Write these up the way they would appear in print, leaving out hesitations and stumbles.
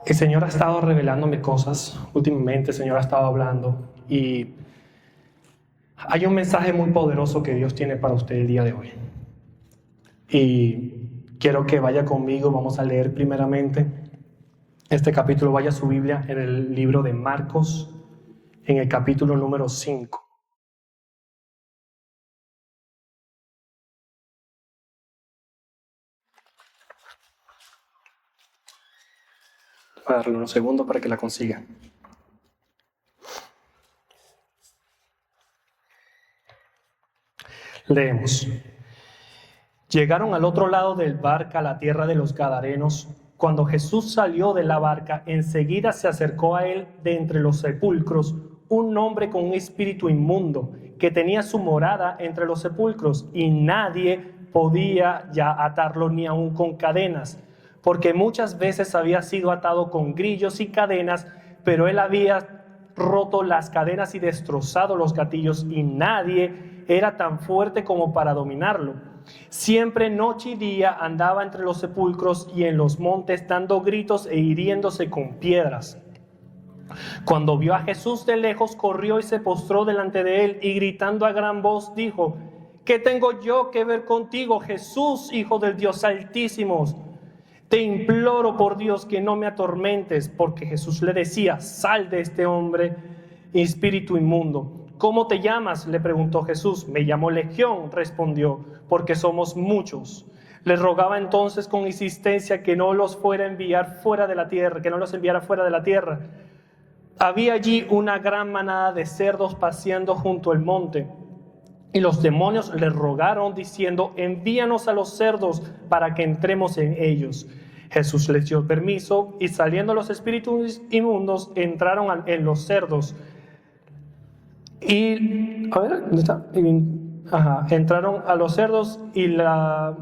El Señor ha estado revelándome cosas últimamente, el Señor ha estado hablando y hay un mensaje muy poderoso que Dios tiene para usted el día de hoy. Y quiero que vaya conmigo, vamos a leer primeramente este capítulo, vaya a su Biblia en el libro de Marcos, en el capítulo número 5. Voy a darle unos segundos para que la consiga. Leemos. Llegaron al otro lado del barca, a la tierra de los Gadarenos. Cuando Jesús salió de la barca, enseguida se acercó a él de entre los sepulcros un hombre con un espíritu inmundo, que tenía su morada entre los sepulcros, y nadie podía ya atarlo ni aun con cadenas, porque muchas veces había sido atado con grillos y cadenas, pero él había roto las cadenas y destrozado los gatillos, y nadie era tan fuerte como para dominarlo. Siempre noche y día andaba entre los sepulcros y en los montes, dando gritos e hiriéndose con piedras. Cuando vio a Jesús de lejos, corrió y se postró delante de él, y gritando a gran voz dijo: ¿Qué tengo yo que ver contigo, Jesús, Hijo del Dios Altísimo? Te imploro por Dios que no me atormentes. Porque Jesús le decía: sal de este hombre, espíritu inmundo. ¿Cómo te llamas?, le preguntó Jesús. Me llamo Legión, respondió, porque somos muchos. Le rogaba entonces con insistencia que no los fuera a enviar fuera de la tierra, que no los enviara fuera de la tierra. Había allí una gran manada de cerdos paseando junto al monte, y los demonios le rogaron diciendo: envíanos a los cerdos para que entremos en ellos. Jesús les dio permiso, y saliendo los espíritus inmundos entraron en los cerdos. Y ¿dónde está? Entraron a los cerdos, y la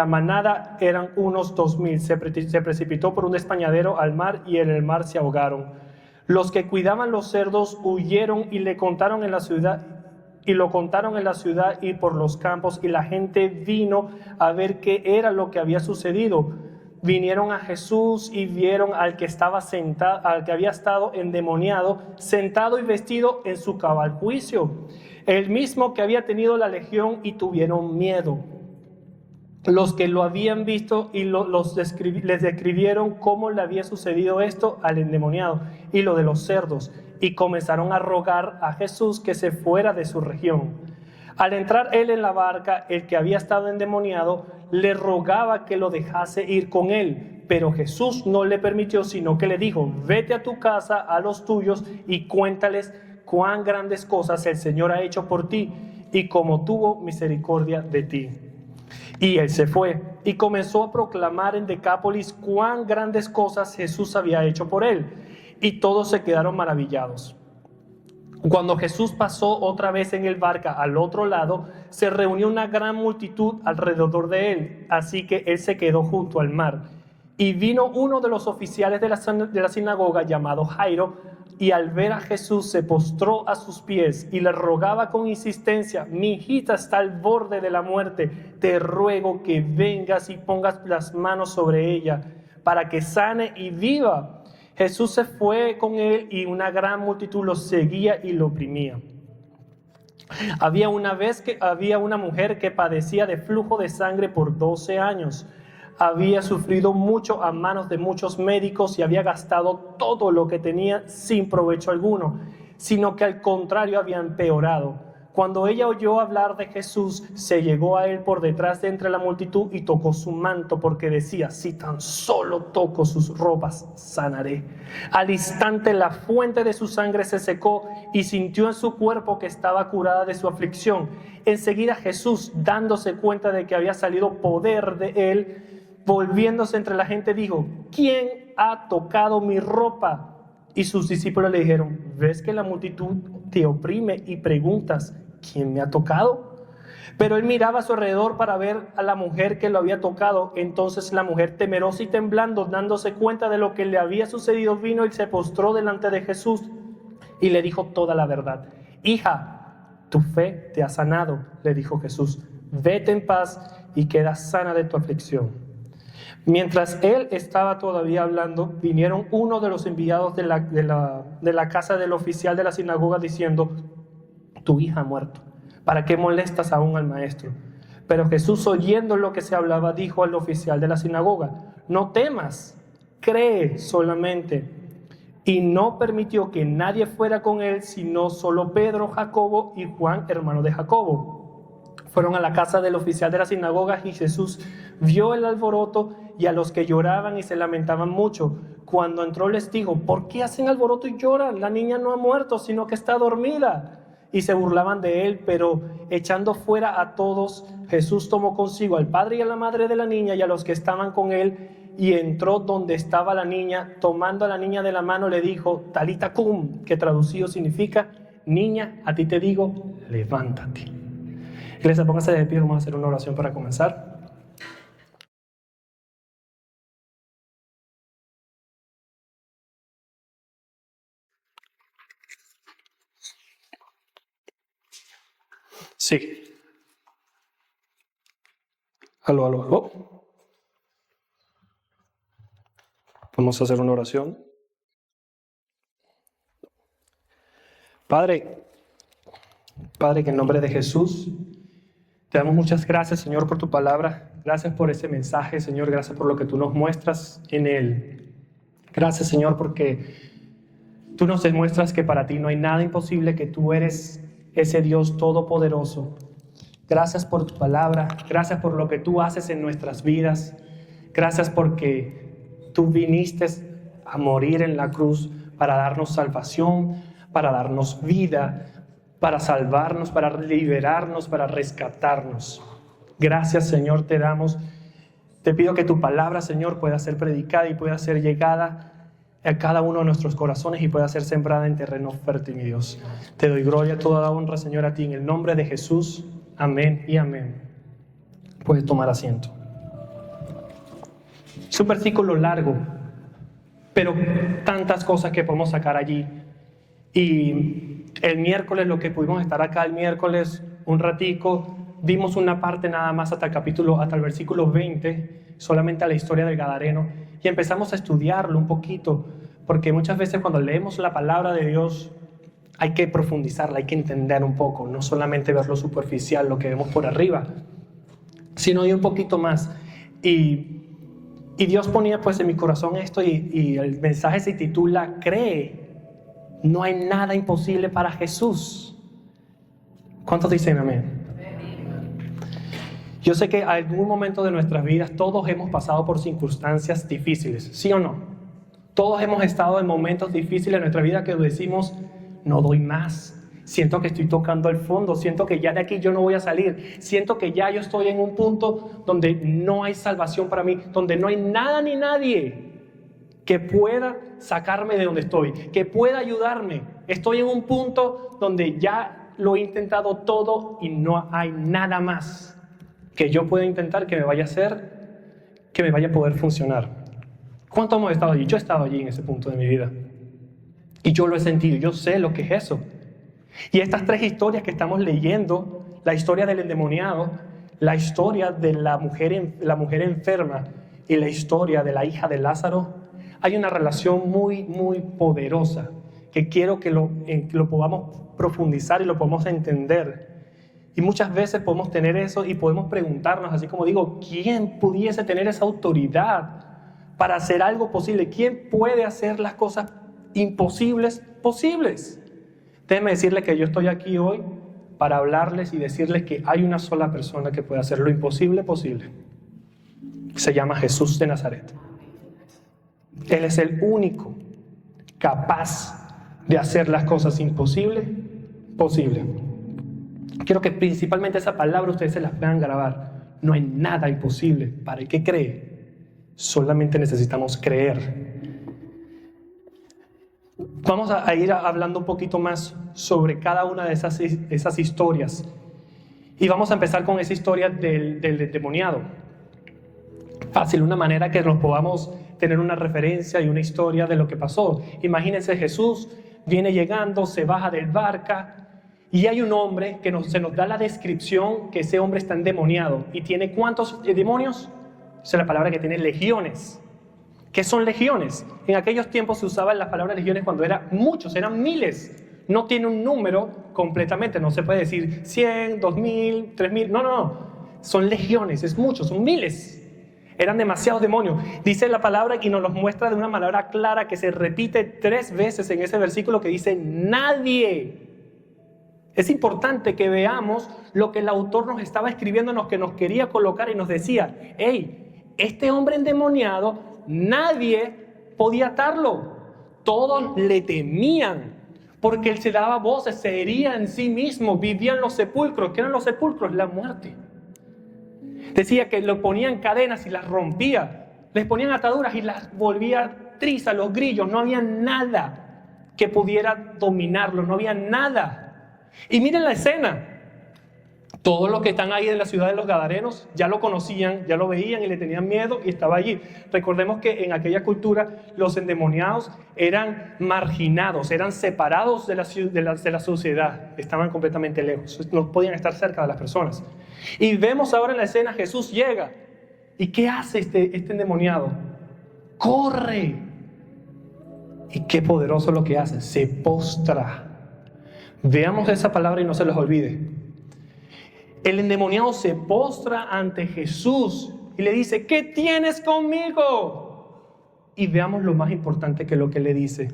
manada eran unos 2,000. Se precipitó por un despeñadero al mar, y en el mar se ahogaron. Los que cuidaban los cerdos huyeron y lo contaron en la ciudad y por los campos, y la gente vino a ver qué era lo que había sucedido. Vinieron a Jesús y vieron al que estaba sentado, al que había estado endemoniado, sentado y vestido en su cabal juicio, el mismo que había tenido la legión, y tuvieron miedo. Los que lo habían visto y les describieron cómo le había sucedido esto al endemoniado y lo de los cerdos, y comenzaron a rogar a Jesús que se fuera de su región. Al entrar él en la barca, el que había estado endemoniado le rogaba que lo dejase ir con él, pero Jesús no le permitió, sino que le dijo: vete a tu casa, a los tuyos, y cuéntales cuán grandes cosas el Señor ha hecho por ti, y cómo tuvo misericordia de ti. Y él se fue y comenzó a proclamar en Decápolis cuán grandes cosas Jesús había hecho por él, y todos se quedaron maravillados. Cuando Jesús pasó otra vez en el barca al otro lado, se reunió una gran multitud alrededor de él, así que él se quedó junto al mar. Y vino uno de los oficiales de la sinagoga, llamado Jairo, y al ver a Jesús se postró a sus pies y le rogaba con insistencia: mi hijita está al borde de la muerte, te ruego que vengas y pongas las manos sobre ella para que sane y viva. Jesús se fue con él, y una gran multitud lo seguía y lo oprimía. Había una mujer que padecía de flujo de sangre por 12 años. Había sufrido mucho a manos de muchos médicos y había gastado todo lo que tenía sin provecho alguno, sino que al contrario había empeorado. Cuando ella oyó hablar de Jesús, se llegó a él por detrás de entre la multitud y tocó su manto, porque decía: si tan solo toco sus ropas, sanaré. Al instante la fuente de su sangre se secó, y sintió en su cuerpo que estaba curada de su aflicción. Enseguida Jesús, dándose cuenta de que había salido poder de él, volviéndose entre la gente, dijo: ¿quién ha tocado mi ropa? Y sus discípulos le dijeron: ¿ves que la multitud te oprime y preguntas: ¿quién me ha tocado? Pero él miraba a su alrededor para ver a la mujer que lo había tocado. Entonces la mujer, temerosa y temblando, dándose cuenta de lo que le había sucedido, vino y se postró delante de Jesús y le dijo toda la verdad. Hija, tu fe te ha sanado, le dijo Jesús. Vete en paz y queda sana de tu aflicción. Mientras él estaba todavía hablando, vinieron uno de los enviados de la casa del oficial de la sinagoga diciendo: tu hija ha muerto, ¿para qué molestas aún al maestro? Pero Jesús, oyendo lo que se hablaba, dijo al oficial de la sinagoga: no temas, cree solamente. Y no permitió que nadie fuera con él, sino solo Pedro, Jacobo y Juan, hermano de Jacobo. Fueron a la casa del oficial de la sinagoga y Jesús vio el alboroto y a los que lloraban y se lamentaban mucho. Cuando entró les dijo: ¿por qué hacen alboroto y lloran? La niña no ha muerto, sino que está dormida. Y se burlaban de él, pero echando fuera a todos, Jesús tomó consigo al padre y a la madre de la niña y a los que estaban con él, y entró donde estaba la niña. Tomando a la niña de la mano le dijo: Talita cum, que traducido significa: niña, a ti te digo, levántate. Iglesia, póngase de pie, vamos a hacer una oración para comenzar. Sí. Aló, aló, aló. Vamos a hacer una oración. Padre, que en nombre de Jesús, te damos muchas gracias, Señor, por tu palabra. Gracias por ese mensaje, Señor. Gracias por lo que tú nos muestras en él. Gracias, Señor, porque tú nos demuestras que para ti no hay nada imposible, que tú eres ese Dios todopoderoso. Gracias por tu palabra. Gracias por lo que tú haces en nuestras vidas. Gracias porque tú viniste a morir en la cruz para darnos salvación, para darnos vida, para salvarnos, para liberarnos, para rescatarnos. Gracias, Señor, te damos. Te pido que tu palabra, Señor, pueda ser predicada y pueda ser llegada a cada uno de nuestros corazones y pueda ser sembrada en terreno fértil, mi Dios. Te doy gloria, toda la honra, Señor, a ti, en el nombre de Jesús. Amén y amén. Puedes tomar asiento. Es un versículo largo, pero tantas cosas que podemos sacar allí. Y el miércoles, lo que pudimos estar acá el miércoles un ratico, vimos una parte nada más hasta el versículo 20, solamente a la historia del Gadareno, y empezamos a estudiarlo un poquito, porque muchas veces cuando leemos la palabra de Dios hay que profundizarla, hay que entender un poco, no solamente ver lo superficial, lo que vemos por arriba, sino ir un poquito más. Y Dios ponía pues en mi corazón esto, y el mensaje se titula: cree, no hay nada imposible para Jesús. ¿Cuántos dicen amén? Yo sé que en algún momento de nuestras vidas todos hemos pasado por circunstancias difíciles, ¿sí o no? Todos hemos estado en momentos difíciles en nuestra vida que decimos: no doy más, siento que estoy tocando el fondo, siento que ya de aquí yo no voy a salir, siento que ya yo estoy en un punto donde no hay salvación para mí, donde no hay nada ni nadie que pueda sacarme de donde estoy, que pueda ayudarme. Estoy en un punto donde ya lo he intentado todo y no hay nada más que yo pueda intentar que me vaya a hacer, que me vaya a poder funcionar. ¿Cuántos hemos estado allí? Yo he estado allí en ese punto de mi vida. Y yo lo he sentido, yo sé lo que es eso. Y estas tres historias que estamos leyendo, la historia del endemoniado, la historia de la mujer enferma y la historia de la hija de Lázaro, hay una relación muy, muy poderosa que quiero que lo podamos profundizar y lo podamos entender. Y muchas veces podemos tener eso y podemos preguntarnos, así como digo, ¿quién pudiese tener esa autoridad para hacer algo posible? ¿Quién puede hacer las cosas imposibles posibles? Déjenme decirles que yo estoy aquí hoy para hablarles y decirles que hay una sola persona que puede hacer lo imposible posible. Se llama Jesús de Nazaret. Él es el único capaz de hacer las cosas imposibles posibles. Quiero que principalmente esa palabra ustedes se las puedan grabar. No hay nada imposible para el que cree. Solamente necesitamos creer. Vamos a ir hablando un poquito más sobre cada una de esas historias. Y vamos a empezar con esa historia del endemoniado. Fácil, una manera que nos podamos tener una referencia y una historia de lo que pasó. Imagínense, Jesús viene llegando, se baja del barca y hay un hombre que se nos da la descripción que ese hombre está endemoniado. ¿Y tiene cuántos demonios? Esa es la palabra que tiene legiones. ¿Qué son legiones? En aquellos tiempos se usaban las palabras legiones cuando eran muchos, eran miles. No tiene un número completamente, no se puede decir 100, 2000, 3000, no. Son legiones, es muchos, son miles. Eran demasiados demonios. Dice la palabra y nos los muestra de una manera clara que se repite 3 veces en ese versículo que dice nadie. Es importante que veamos lo que el autor nos estaba escribiendo, que nos quería colocar y nos decía, hey, este hombre endemoniado, nadie podía atarlo. Todos le temían porque él se daba voces, se hería en sí mismo, vivía en los sepulcros. ¿Qué eran los sepulcros? La muerte. Decía que lo ponían cadenas y las rompía, les ponían ataduras y las volvía trizas, los grillos. No había nada que pudiera dominarlo, no había nada. Y miren la escena. Todos los que están ahí en la ciudad de los Gadarenos ya lo conocían, ya lo veían y le tenían miedo y estaba allí. Recordemos que en aquella cultura los endemoniados eran marginados, eran separados de la sociedad, estaban completamente lejos, no podían estar cerca de las personas. Y vemos ahora en la escena, Jesús llega. ¿Y qué hace este endemoniado? Corre. Y qué poderoso lo que hace, se postra. Veamos esa palabra y no se los olvide. El endemoniado se postra ante Jesús y le dice, ¿qué tienes conmigo? Y veamos lo más importante que lo que le dice.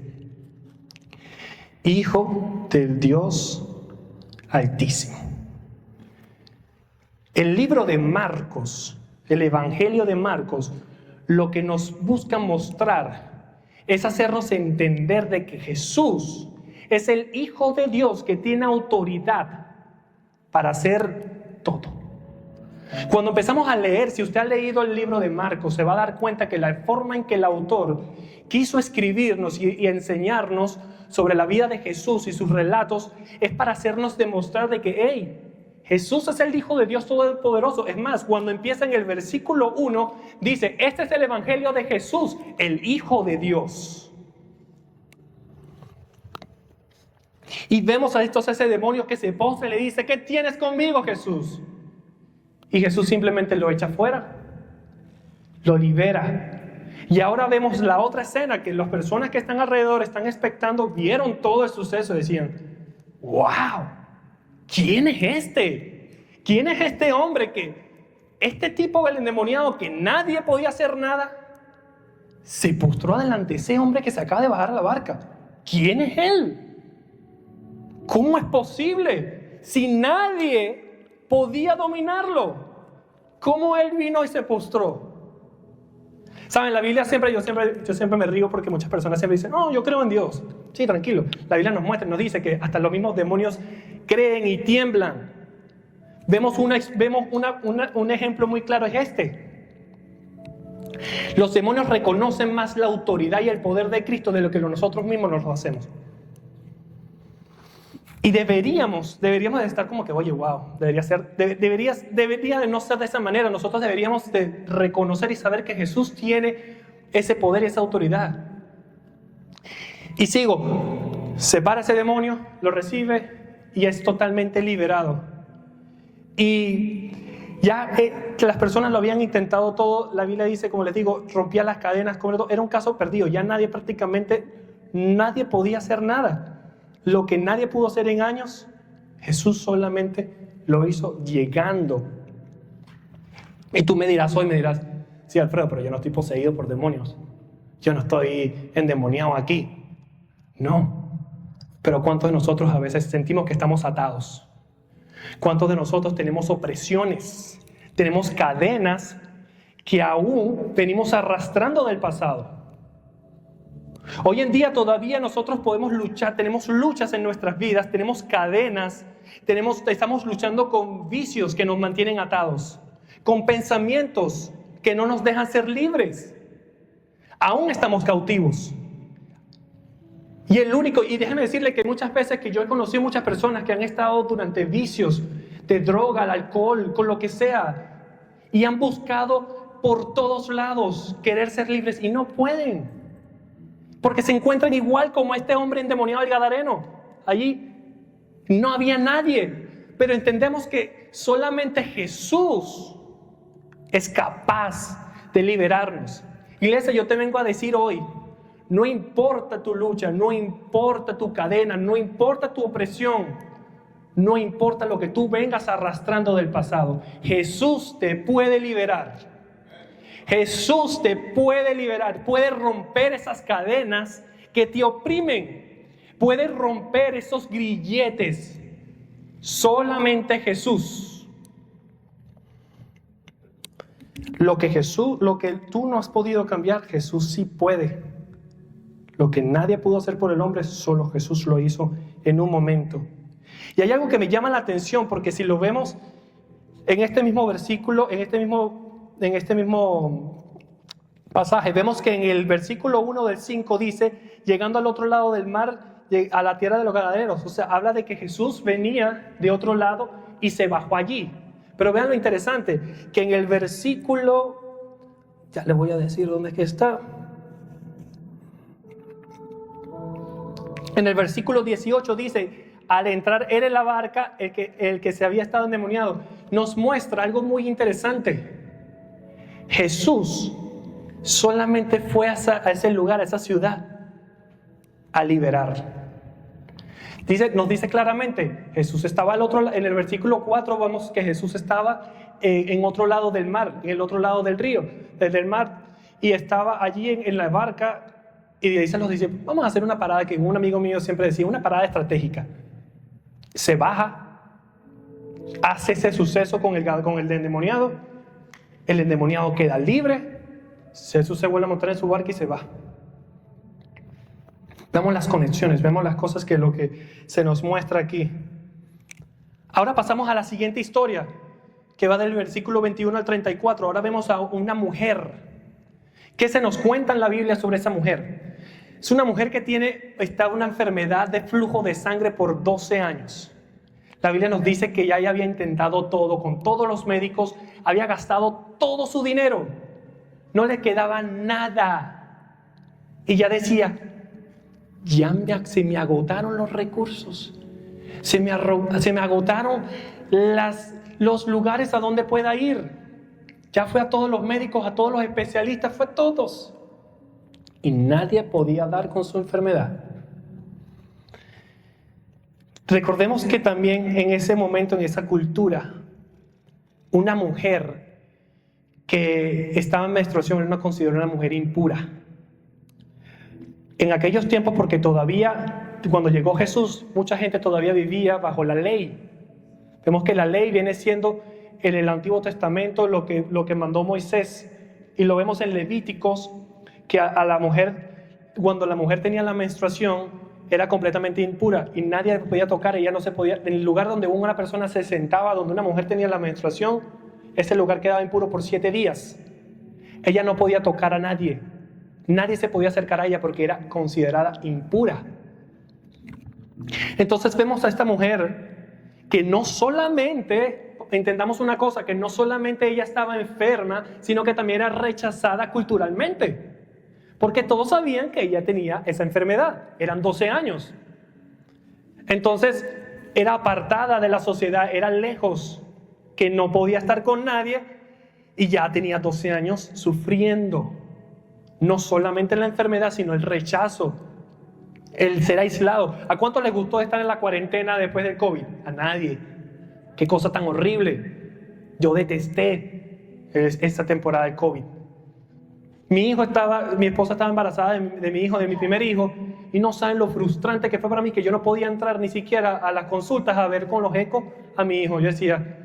Hijo del Dios Altísimo. El libro de Marcos, el Evangelio de Marcos, lo que nos busca mostrar es hacernos entender de que Jesús es el Hijo de Dios que tiene autoridad para hacer todo. Cuando empezamos a leer, si usted ha leído el libro de Marcos, se va a dar cuenta que la forma en que el autor quiso escribirnos y enseñarnos sobre la vida de Jesús y sus relatos es para hacernos demostrar de que, hey, Jesús es el Hijo de Dios Todopoderoso. Es más, cuando empieza en el versículo 1, dice, este es el Evangelio de Jesús, el Hijo de Dios. Y vemos a ese demonio que se postra y le dice, ¿qué tienes conmigo, Jesús? Y Jesús simplemente lo echa fuera, lo libera. Y ahora vemos la otra escena, que las personas que están alrededor están expectando, vieron todo el suceso y decían, ¡wow! ¿Quién es este? ¿Quién es este hombre este tipo del endemoniado que nadie podía hacer nada? Se postró delante de ese hombre que se acaba de bajar a la barca. ¿Quién es él? ¿Cómo es posible? Si nadie podía dominarlo, ¿cómo él vino y se postró? Saben, la Biblia yo siempre me río porque muchas personas siempre dicen, no, yo creo en Dios. Sí, tranquilo. La Biblia nos dice que hasta los mismos demonios creen y tiemblan. Vemos un ejemplo muy claro, es este. Los demonios reconocen más la autoridad y el poder de Cristo de lo que nosotros mismos nos lo hacemos. Y deberíamos de estar como que, oye, wow, debería de no ser de esa manera. Nosotros deberíamos de reconocer y saber que Jesús tiene ese poder y esa autoridad. Y sigo, separa ese demonio, lo recibe y es totalmente liberado. Y ya las personas lo habían intentado todo, la Biblia dice, como les digo, rompía las cadenas, era un caso perdido, ya nadie podía hacer nada. Lo que nadie pudo hacer en años, Jesús solamente lo hizo llegando. Y tú me dirás, sí, Alfredo, pero yo no estoy poseído por demonios. Yo no estoy endemoniado aquí. No. Pero ¿cuántos de nosotros a veces sentimos que estamos atados? ¿Cuántos de nosotros tenemos opresiones? Tenemos cadenas que aún venimos arrastrando del pasado. Hoy en día todavía nosotros podemos luchar, tenemos luchas en nuestras vidas, tenemos cadenas, estamos luchando con vicios que nos mantienen atados, con pensamientos que no nos dejan ser libres. Aún estamos cautivos. Y déjeme decirle que muchas veces que yo he conocido muchas personas que han estado durante vicios de droga, el alcohol, con lo que sea, y han buscado por todos lados querer ser libres y no pueden. Porque se encuentran igual como este hombre endemoniado del Gadareno. Allí no había nadie. Pero entendemos que solamente Jesús es capaz de liberarnos. Iglesia, yo te vengo a decir hoy, no importa tu lucha, no importa tu cadena, no importa tu opresión, no importa lo que tú vengas arrastrando del pasado, Jesús te puede liberar. Jesús te puede liberar, puede romper esas cadenas que te oprimen, puede romper esos grilletes. Solamente Jesús. Lo que tú no has podido cambiar, Jesús sí puede. Lo que nadie pudo hacer por el hombre, solo Jesús lo hizo en un momento. Y hay algo que me llama la atención, porque si lo vemos en este mismo versículo, en este mismo pasaje, vemos que en el versículo 1 del 5 dice, llegando al otro lado del mar, a la tierra de los gadarenos. O sea, habla de que Jesús venía de otro lado y se bajó allí. Pero vean lo interesante, que en el versículo, ya le voy a decir dónde es que está. En el versículo 18 dice, al entrar él en la barca, el que se había estado endemoniado, nos muestra algo muy interesante. Jesús solamente fue a ese lugar, a esa ciudad, a liberar. Nos dice claramente, Jesús estaba al otro lado. En el versículo 4 vemos que Jesús estaba en otro lado del mar, en el otro lado del río, del mar, y estaba allí en la barca, y dice a los discípulos, vamos a hacer una parada, que un amigo mío siempre decía, una parada estratégica. Se baja, hace ese suceso con el endemoniado, el endemoniado queda libre, Jesús se vuelve a montar en su barca y se va. Vemos las conexiones, vemos las cosas que lo que se nos muestra aquí. Ahora pasamos a la siguiente historia, que va del versículo 21 al 34. Ahora vemos a una mujer. ¿Qué se nos cuenta en la Biblia sobre esa mujer? Es una mujer que está una enfermedad de flujo de sangre por 12 años. La Biblia nos dice que ella ya había intentado todo, con todos los médicos, había gastado todo su dinero. No le quedaba nada. Y ya decía, se me agotaron los recursos, se me agotaron los lugares a donde pueda ir. Ya fue a todos los médicos, a todos los especialistas, fue a todos. Y nadie podía dar con su enfermedad. Recordemos que también en ese momento, en esa cultura, una mujer que estaba en menstruación era considerada una mujer impura. En aquellos tiempos, porque todavía, cuando llegó Jesús, mucha gente todavía vivía bajo la ley. Vemos que la ley viene siendo en el Antiguo Testamento lo que mandó Moisés, y lo vemos en Levíticos, que a la mujer, cuando la mujer tenía la menstruación, era completamente impura y nadie podía tocar. Ella no se podía, en el lugar donde una persona se sentaba, donde una mujer tenía la menstruación, ese lugar quedaba impuro por 7 días. Ella no podía tocar a nadie. Nadie se podía acercar a ella porque era considerada impura. Entonces vemos a esta mujer que no solamente, entendamos una cosa, que no solamente ella estaba enferma, sino que también era rechazada culturalmente. Porque todos sabían que ella tenía esa enfermedad. Eran 12 años. Entonces era apartada de la sociedad, era lejos, que no podía estar con nadie, y ya tenía 12 años sufriendo. No solamente la enfermedad, sino el rechazo, el ser aislado. ¿A cuánto les gustó estar en la cuarentena después del COVID? A nadie. Qué cosa tan horrible. Yo detesté esta temporada del COVID. Mi esposa estaba embarazada de mi hijo, de mi primer hijo, y no saben lo frustrante que fue para mí, que yo no podía entrar ni siquiera a las consultas a ver con los ecos a mi hijo. Yo decía,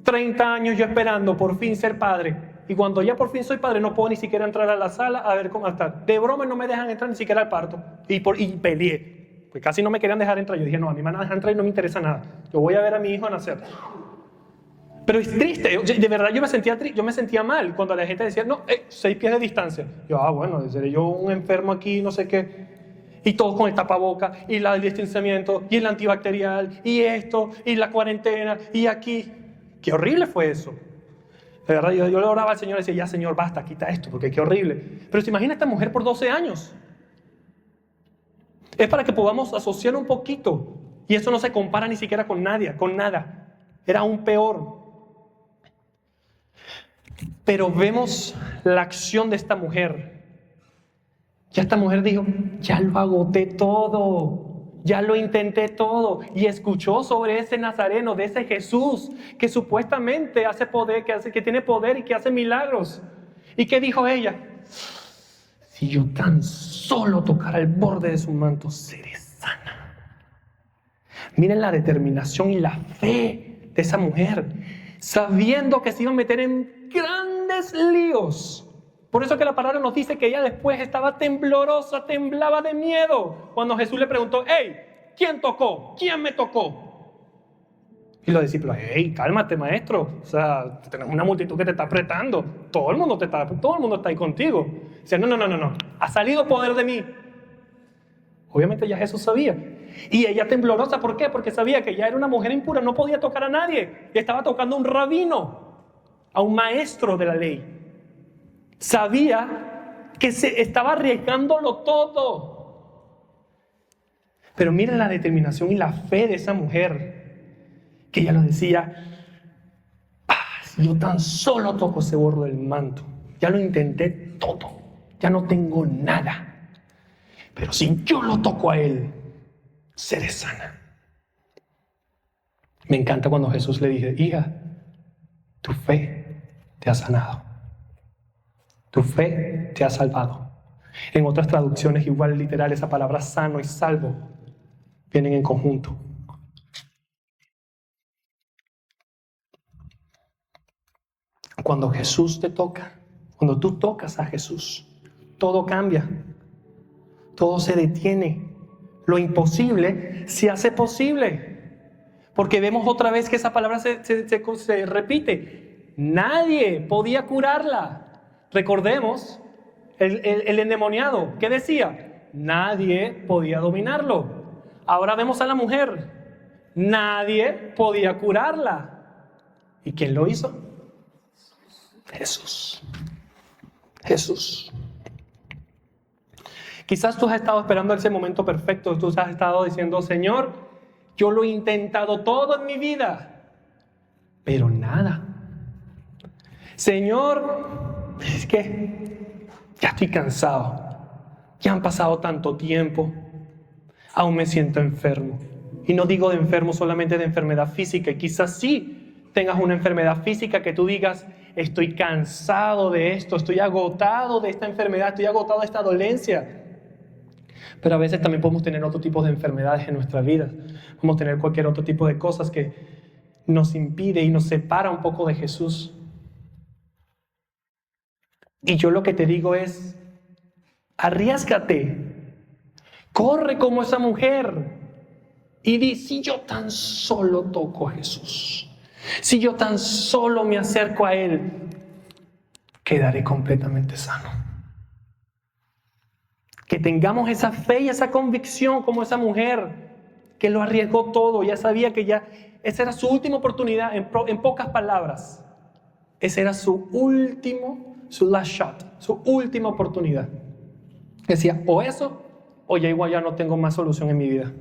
30 años yo esperando por fin ser padre, y cuando ya por fin soy padre no puedo ni siquiera entrar a la sala a ver cómo está. De broma no me dejan entrar ni siquiera al parto, y peleé, pues casi no me querían dejar entrar. Yo dije, no, a mí me van a dejar entrar y no me interesa nada, yo voy a ver a mi hijo nacer. Pero es triste, de verdad yo me sentía mal cuando la gente decía, no, 6 pies de distancia. Yo, bueno, seré yo un enfermo aquí, no sé qué. Y todos con el tapaboca, y el distanciamiento, y el antibacterial, y esto, y la cuarentena, y aquí. Qué horrible fue eso. De verdad, yo le oraba al Señor y decía, ya Señor, basta, quita esto, porque qué horrible. Pero se imagina esta mujer por 12 años. Es para que podamos asociar un poquito. Y eso no se compara ni siquiera con nadie, con nada. Era aún peor. Pero vemos la acción de esta mujer. Ya esta mujer dijo, ya lo agoté todo, ya lo intenté todo. Y escuchó sobre ese Nazareno, de ese Jesús que supuestamente hace poder, que tiene poder y que hace milagros. ¿Y qué dijo ella? Si yo tan solo tocara el borde de su manto, seré sana. Miren la determinación y la fe de esa mujer, sabiendo que se iba a meter en grandes líos. Por eso que la palabra nos dice que ella después estaba temblorosa, temblaba de miedo, cuando Jesús le preguntó, hey, ¿quién tocó? ¿Quién me tocó? Y los discípulos, hey, cálmate, maestro. O sea, tenemos una multitud que te está apretando. Todo el mundo está ahí contigo. Dice, no. Ha salido poder de mí. Obviamente ya Jesús sabía. Y ella temblorosa, ¿por qué? Porque sabía que ya era una mujer impura, no podía tocar a nadie. Y estaba tocando a un rabino, a un maestro de la ley. Sabía que se estaba arriesgándolo todo. Pero miren la determinación y la fe de esa mujer, que ella lo decía, si yo tan solo toco ese borde del manto, ya lo intenté todo, ya no tengo nada, pero si yo lo toco a él, seré sana. Me encanta cuando Jesús le dice, hija, tu fe te ha sanado, tu fe te ha salvado. En otras traducciones igual literal, esa palabra sano y salvo vienen en conjunto. Cuando Jesús te toca, cuando tú tocas a Jesús, todo cambia, todo se detiene. Lo imposible se hace posible, porque vemos otra vez que esa palabra se repite. Nadie podía curarla. Recordemos el endemoniado, ¿qué decía? Nadie podía dominarlo. Ahora vemos a la mujer, nadie podía curarla. ¿Y quién lo hizo? Jesús. Quizás tú has estado esperando ese momento perfecto. Tú has estado diciendo, Señor, yo lo he intentado todo en mi vida, pero nada. Señor, es que ya estoy cansado. Ya han pasado tanto tiempo. Aún me siento enfermo. Y no digo de enfermo solamente de enfermedad física. Y quizás sí tengas una enfermedad física que tú digas, estoy cansado de esto, estoy agotado de esta enfermedad, estoy agotado de esta dolencia. Pero a veces también podemos tener otro tipo de enfermedades en nuestra vida. Podemos tener cualquier otro tipo de cosas que nos impide y nos separa un poco de Jesús. Y yo lo que te digo es, arriésgate, corre como esa mujer y di, si yo tan solo toco a Jesús, si yo tan solo me acerco a Él, quedaré completamente sano. Que tengamos esa fe y esa convicción como esa mujer que lo arriesgó todo. Ya sabía que ya esa era su última oportunidad. En pocas palabras, ese era su last shot, su última oportunidad. Decía, o eso, o ya igual ya no tengo más solución en mi vida.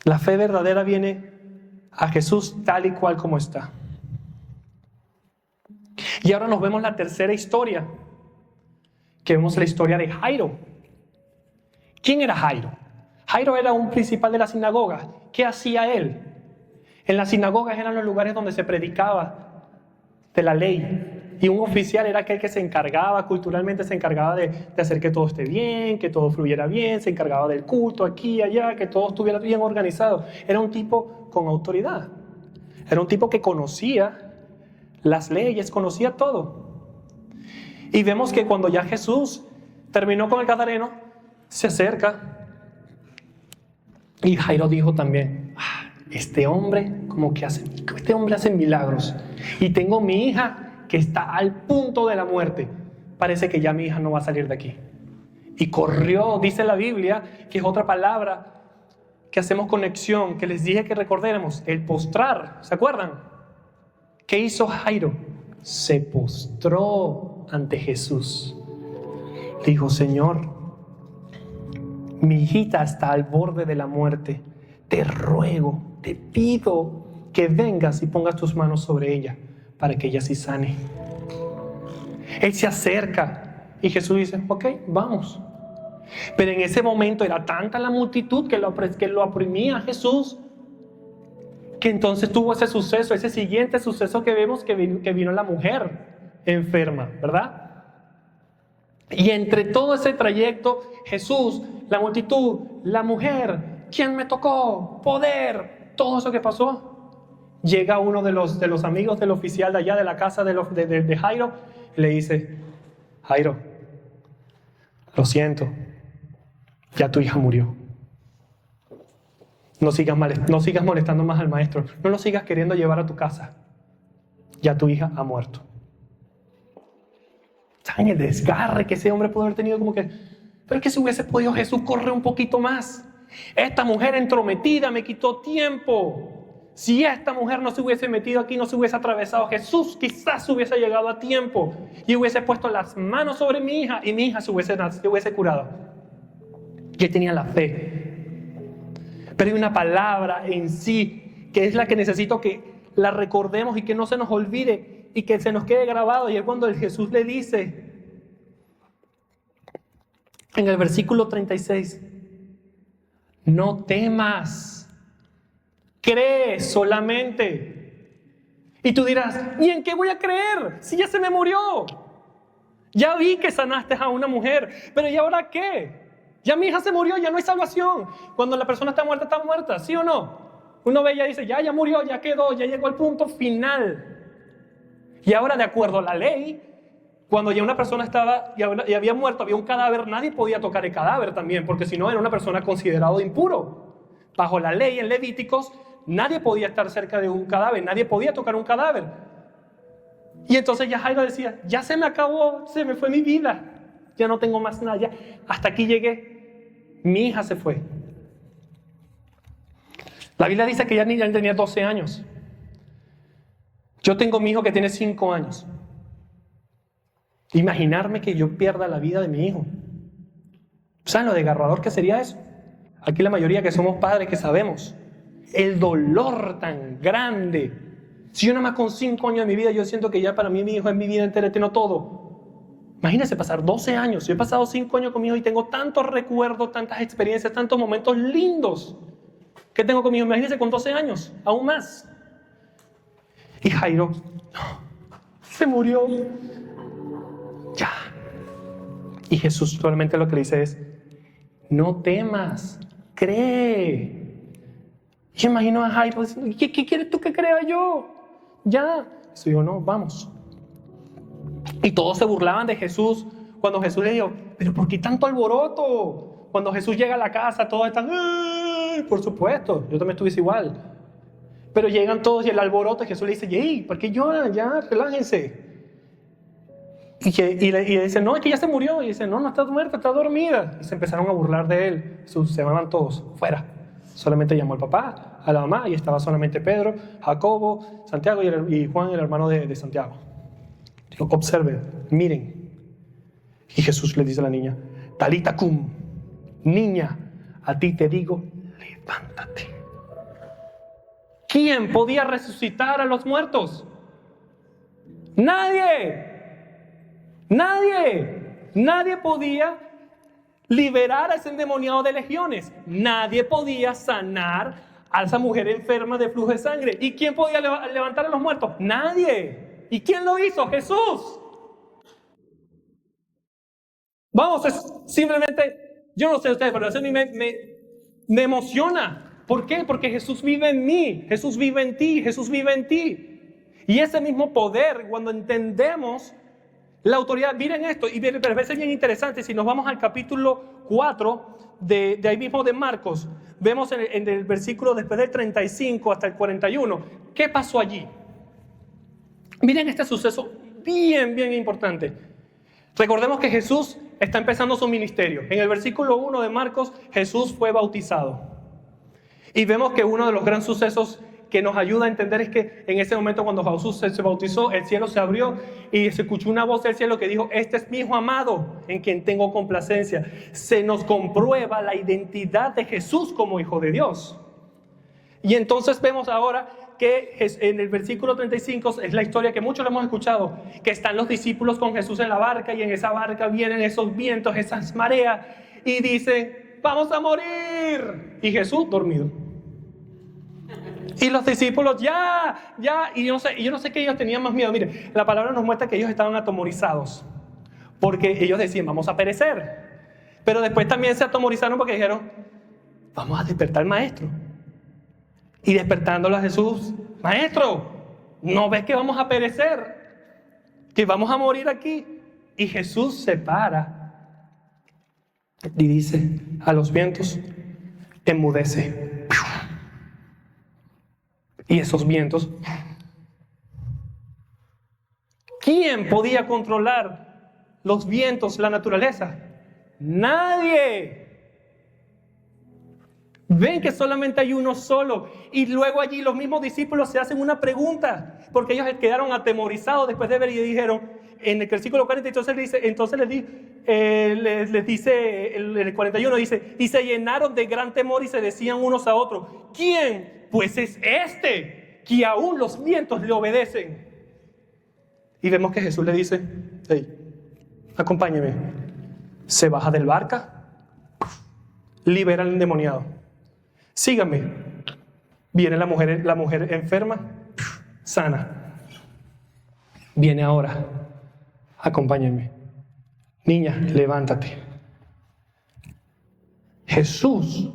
La fe verdadera viene a Jesús tal y cual como está. Y ahora nos vemos la tercera historia, que vemos la historia de Jairo. ¿Quién era Jairo? Jairo era un principal de la sinagoga. ¿Qué hacía él? En las sinagogas eran los lugares donde se predicaba de la ley. Y un oficial era aquel que se encargaba, culturalmente se encargaba de hacer que todo esté bien, que todo fluyera bien, se encargaba del culto aquí y allá, que todo estuviera bien organizado. Era un tipo con autoridad. Era un tipo que conocía las leyes, conocía todo. Y vemos que cuando ya Jesús terminó con el gadareno, se acerca. Y Jairo dijo también, este hombre hace milagros. Y tengo mi hija que está al punto de la muerte. Parece que ya mi hija no va a salir de aquí. Y corrió, dice la Biblia, que es otra palabra que hacemos conexión, que les dije que recordáramos, el postrar. ¿Se acuerdan? ¿Qué hizo Jairo? Se postró ante Jesús. Le dijo, Señor, mi hijita está al borde de la muerte. Te ruego, te pido que vengas y pongas tus manos sobre ella para que ella sí sane. Él se acerca y Jesús dice, ok, vamos. Pero en ese momento era tanta la multitud que lo oprimía a Jesús, que entonces tuvo ese suceso, ese siguiente suceso que vemos que vino la mujer enferma, ¿verdad? Y entre todo ese trayecto, Jesús, la multitud, la mujer, ¿quién me tocó? Poder, todo eso que pasó. Llega uno de los amigos del oficial de allá de la casa de Jairo y le dice, Jairo, lo siento, ya tu hija murió. No sigas molestando más al maestro, no lo sigas queriendo llevar a tu casa. Ya tu hija ha muerto. ¿Saben el desgarre que ese hombre pudo haber tenido? Como que, pero es que si hubiese podido Jesús correr un poquito más. Esta mujer entrometida me quitó tiempo. Si esta mujer no se hubiese metido aquí, no se hubiese atravesado, Jesús quizás hubiese llegado a tiempo y hubiese puesto las manos sobre mi hija y mi hija se hubiese curado. Y él tenía la fe. Pero hay una palabra en sí que es la que necesito que la recordemos y que no se nos olvide y que se nos quede grabado. Y es cuando Jesús le dice en el versículo 36, no temas. Cree solamente. Y tú dirás, ¿y en qué voy a creer? Si ya se me murió. Ya vi que sanaste a una mujer, pero ¿y ahora qué? Ya mi hija se murió, ya no hay salvación. Cuando la persona está muerta, ¿sí o no? Uno ve y dice, ya murió, ya quedó, ya llegó al punto final. Y ahora, de acuerdo a la ley, cuando ya una persona estaba y había muerto, había un cadáver, nadie podía tocar el cadáver también, porque si no era una persona considerada impuro. Bajo la ley en Levíticos, nadie podía estar cerca de un cadáver, nadie podía tocar un cadáver. Y entonces ya Jairo decía, ya se me acabó, se me fue mi vida, ya no tengo más nada, ya hasta aquí llegué, mi hija se fue. La Biblia dice que ya tenía 12 años. Yo tengo mi hijo que tiene 5 años. Imaginarme que yo pierda la vida de mi hijo. ¿Saben lo desgarrador que sería eso? Aquí la mayoría que somos padres que sabemos el dolor tan grande. Si yo nada más con 5 años de mi vida yo siento que ya para mí mi hijo es mi vida entera, tengo todo. Imagínense pasar 12 años. Yo he pasado 5 años con mi hijo y tengo tantos recuerdos, tantas experiencias, tantos momentos lindos que tengo con mi hijo. Imagínense con 12 años, aún más. Y Jairo se murió. Ya. Y Jesús solamente lo que le dice es, no temas, cree. Yo imagino a Jairo diciendo, ¿qué quieres tú que crea yo? Ya. Eso dijo, no, vamos. Y todos se burlaban de Jesús cuando Jesús le dijo, pero ¿por qué tanto alboroto? Cuando Jesús llega a la casa, todos están, ¡ay! Por supuesto, yo también estuviese igual. Pero llegan todos y el alboroto, y Jesús le dice, ¡ey! ¿Por qué lloran? Ya, relájense. Y le dice, no, es que ya se murió. Y dice, no está muerta, está dormida. Y se empezaron a burlar de él. Se van todos, fuera. Solamente llamó al papá, a la mamá, y estaba solamente Pedro, Jacobo, Santiago y Juan, el hermano de Santiago. Dijo, observen, miren. Y Jesús le dice a la niña, Talita cum, niña, a ti te digo, levántate. ¿Quién podía resucitar a los muertos? Nadie podía liberar a ese endemoniado de legiones. Nadie podía sanar a esa mujer enferma de flujo de sangre. ¿Y quién podía levantar a los muertos? Nadie. ¿Y quién lo hizo? Jesús. Vamos, es simplemente, yo no sé ustedes, pero eso a mí me emociona. ¿Por qué? Porque Jesús vive en mí, Jesús vive en ti, Jesús vive en ti. Y ese mismo poder, cuando entendemos la autoridad, miren esto, y a veces es bien interesante, si nos vamos al capítulo 4 de ahí mismo de Marcos, vemos en el versículo después del 35 hasta el 41, ¿qué pasó allí? Miren este suceso bien importante. Recordemos que Jesús está empezando su ministerio. En el versículo 1 de Marcos, Jesús fue bautizado. Y vemos que uno de los grandes sucesos que nos ayuda a entender es que en ese momento cuando Jesús se bautizó, el cielo se abrió y se escuchó una voz del cielo que dijo, este es mi hijo amado en quien tengo complacencia. Se nos comprueba la identidad de Jesús como hijo de Dios. Y entonces vemos ahora que en el versículo 35 es la historia que muchos lo hemos escuchado, que están los discípulos con Jesús en la barca y en esa barca vienen esos vientos, esas mareas y dicen, vamos a morir. Y Jesús dormido. Y los discípulos ya, y yo no sé que ellos tenían más miedo. Mire, la palabra nos muestra que ellos estaban atemorizados, porque ellos decían, vamos a perecer. Pero después también se atemorizaron porque dijeron, vamos a despertar al maestro. Y despertándolo a Jesús, maestro, ¿no ves que vamos a perecer? Que vamos a morir aquí. Y Jesús se para y dice a los vientos, enmudece. Y esos vientos, ¿quién podía controlar los vientos, la naturaleza? Nadie. Ven que solamente hay uno solo. Y luego allí los mismos discípulos se hacen una pregunta, porque ellos quedaron atemorizados después de ver y dijeron, en el versículo 40, entonces les dice, el 41 dice, y se llenaron de gran temor y se decían unos a otros, ¿quién? Pues es este, que aún los vientos le obedecen. Y vemos que Jesús le dice, hey, acompáñeme. Se baja del barca, libera al endemoniado. Síganme. Viene la mujer enferma, sana. Viene ahora. Acompáñenme. Niña, levántate. Jesús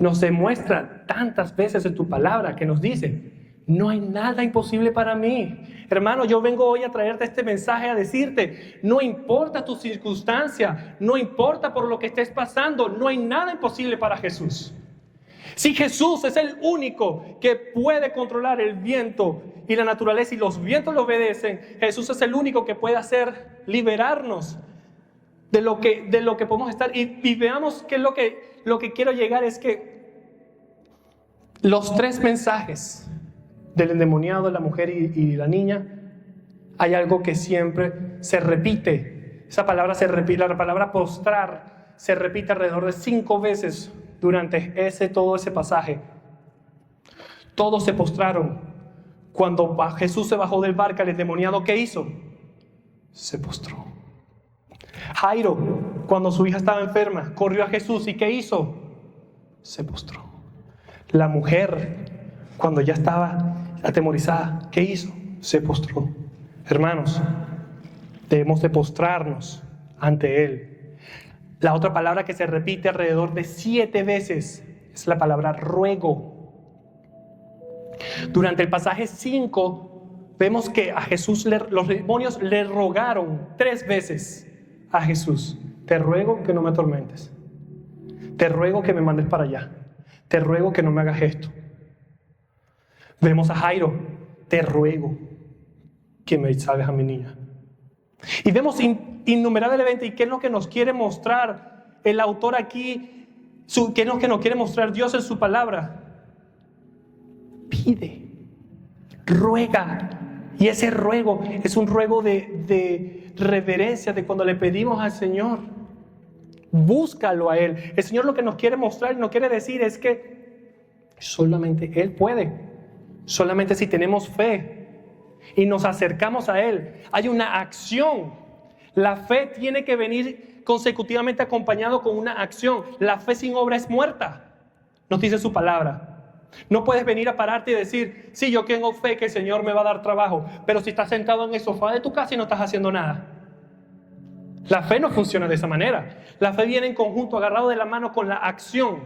nos demuestra tantas veces en tu palabra que nos dice, no hay nada imposible para mí. Hermano, yo vengo hoy a traerte este mensaje, a decirte, no importa tu circunstancia, no importa por lo que estés pasando, no hay nada imposible para Jesús. Si Jesús es el único que puede controlar el viento y la naturaleza y los vientos le obedecen, Jesús es el único que puede hacer liberarnos de lo que podemos estar. Y veamos que lo que quiero llegar es que los tres mensajes del endemoniado, la mujer y la niña, hay algo que siempre se repite. Esa palabra se repite, la palabra postrar se repite alrededor de 5 veces durante todo ese pasaje. Todos se postraron. Cuando Jesús se bajó del barco, el endemoniado, ¿qué hizo? Se postró. Jairo, cuando su hija estaba enferma, corrió a Jesús y ¿qué hizo? Se postró. La mujer, cuando ya estaba atemorizada, ¿qué hizo? Se postró. Hermanos, debemos de postrarnos ante Él. La otra palabra que se repite alrededor de 7 veces es la palabra ruego. Durante el pasaje 5 vemos que a Jesús los demonios le rogaron 3 veces a Jesús: te ruego que no me atormentes, te ruego que me mandes para allá, te ruego que no me hagas esto. Vemos a Jairo: te ruego que me salves a mi niña. Y vemos innumerables eventos. ¿Y qué es lo que nos quiere mostrar el autor aquí? ¿Qué es lo que nos quiere mostrar Dios en su palabra? Pide, ruega. Y ese ruego es un ruego de reverencia, de cuando le pedimos al Señor. Búscalo a Él. El Señor lo que nos quiere mostrar y nos quiere decir es que solamente Él puede. Solamente si tenemos fe y nos acercamos a Él, hay una acción. La fe tiene que venir consecutivamente acompañado con una acción. La fe sin obra es muerta, nos dice su palabra. No puedes venir a pararte y decir: sí, yo tengo fe que el Señor me va a dar trabajo, pero si estás sentado en el sofá de tu casa y no estás haciendo nada. La fe no funciona de esa manera. La fe viene en conjunto, agarrado de la mano con la acción.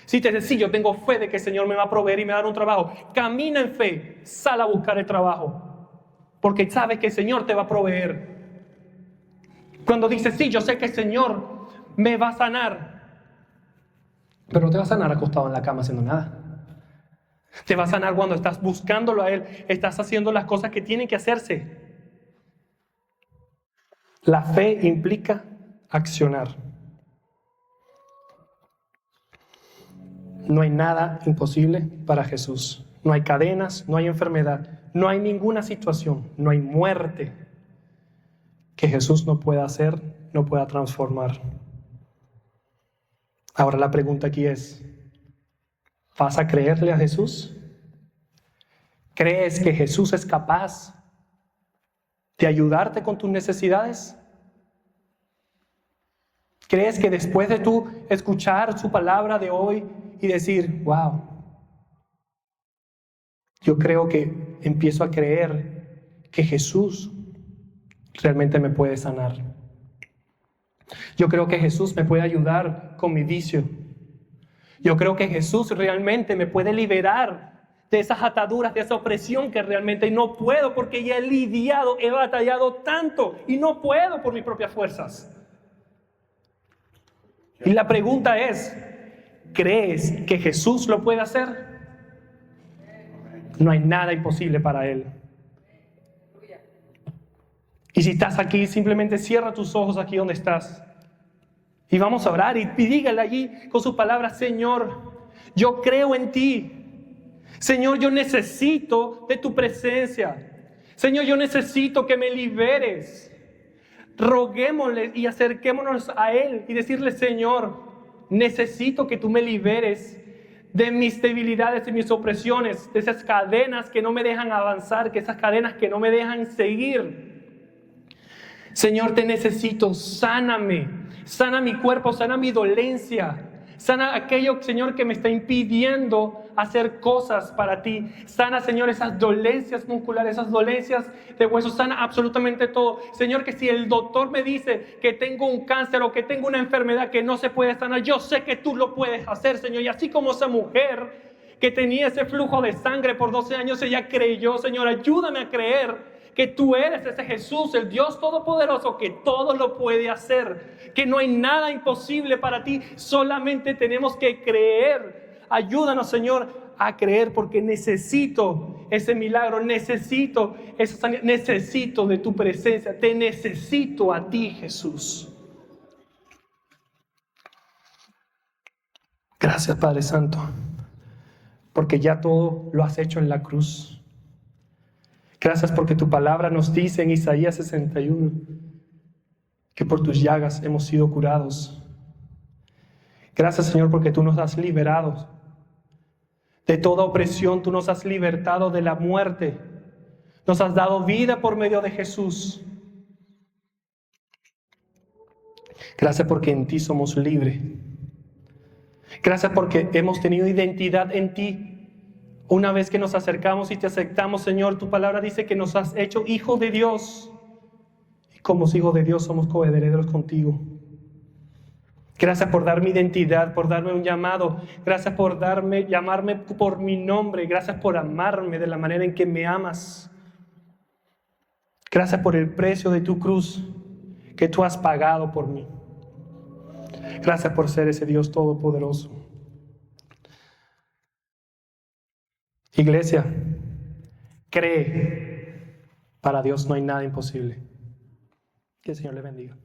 Si te dices: sí, yo tengo fe de que el Señor me va a proveer y me va a dar un trabajo, camina en fe, sal a buscar el trabajo, porque sabes que el Señor te va a proveer. Cuando dices: sí, yo sé que el Señor me va a sanar, pero no te va a sanar acostado en la cama haciendo nada. Te va a sanar cuando estás buscándolo a Él, estás haciendo las cosas que tienen que hacerse. La fe implica accionar. No hay nada imposible para Jesús. No hay cadenas, no hay enfermedad, no hay ninguna situación, no hay muerte que Jesús no pueda hacer, no pueda transformar. Ahora la pregunta aquí es: ¿vas a creerle a Jesús? ¿Crees que Jesús es capaz de ayudarte con tus necesidades? ¿Crees que después de tú escuchar su palabra de hoy y decir, wow, yo creo que empiezo a creer que Jesús realmente me puede sanar? Yo creo que Jesús me puede ayudar con mi vicio. Yo creo que Jesús realmente me puede liberar de esas ataduras, de esa opresión que realmente no puedo, porque ya he lidiado, he batallado tanto y no puedo por mis propias fuerzas. Y la pregunta es, ¿crees que Jesús lo puede hacer? No hay nada imposible para Él. Y si estás aquí, simplemente cierra tus ojos aquí donde estás. Y vamos a orar y dígale allí con sus palabras, Señor, yo creo en ti. Señor, yo necesito de tu presencia. Señor, yo necesito que me liberes. Roguémosle y acerquémonos a Él y decirle, Señor, necesito que tú me liberes de mis debilidades, de mis opresiones, de esas cadenas que no me dejan avanzar, que esas cadenas que no me dejan seguir. Señor, te necesito, sáname, sana mi cuerpo, sana mi dolencia. Sana aquello, Señor, que me está impidiendo hacer cosas para ti. Sana, Señor, esas dolencias musculares, esas dolencias de huesos. Sana absolutamente todo. Señor, que si el doctor me dice que tengo un cáncer o que tengo una enfermedad que no se puede sanar, yo sé que tú lo puedes hacer, Señor. Y así como esa mujer que tenía ese flujo de sangre por 12 años, ella creyó, Señor, ayúdame a creer que tú eres ese Jesús, el Dios Todopoderoso, que todo lo puede hacer, que no hay nada imposible para ti, solamente tenemos que creer. Ayúdanos, Señor, a creer, porque necesito ese milagro, necesito esa sanidad, necesito de tu presencia, te necesito a ti, Jesús. Gracias, Padre Santo, porque ya todo lo has hecho en la cruz. Gracias porque tu palabra nos dice en Isaías 61 que por tus llagas hemos sido curados. Gracias, Señor, porque tú nos has liberado de toda opresión, tú nos has libertado de la muerte, nos has dado vida por medio de Jesús. Gracias porque en ti somos libres. Gracias porque hemos tenido identidad en ti. Una vez que nos acercamos y te aceptamos, Señor, tu palabra dice que nos has hecho hijos de Dios. Y como hijos de Dios somos coherederos contigo. Gracias por darme identidad, por darme un llamado. Gracias por llamarme por mi nombre. Gracias por amarme de la manera en que me amas. Gracias por el precio de tu cruz que tú has pagado por mí. Gracias por ser ese Dios todopoderoso. Iglesia, cree. Para Dios no hay nada imposible. Que el Señor le bendiga.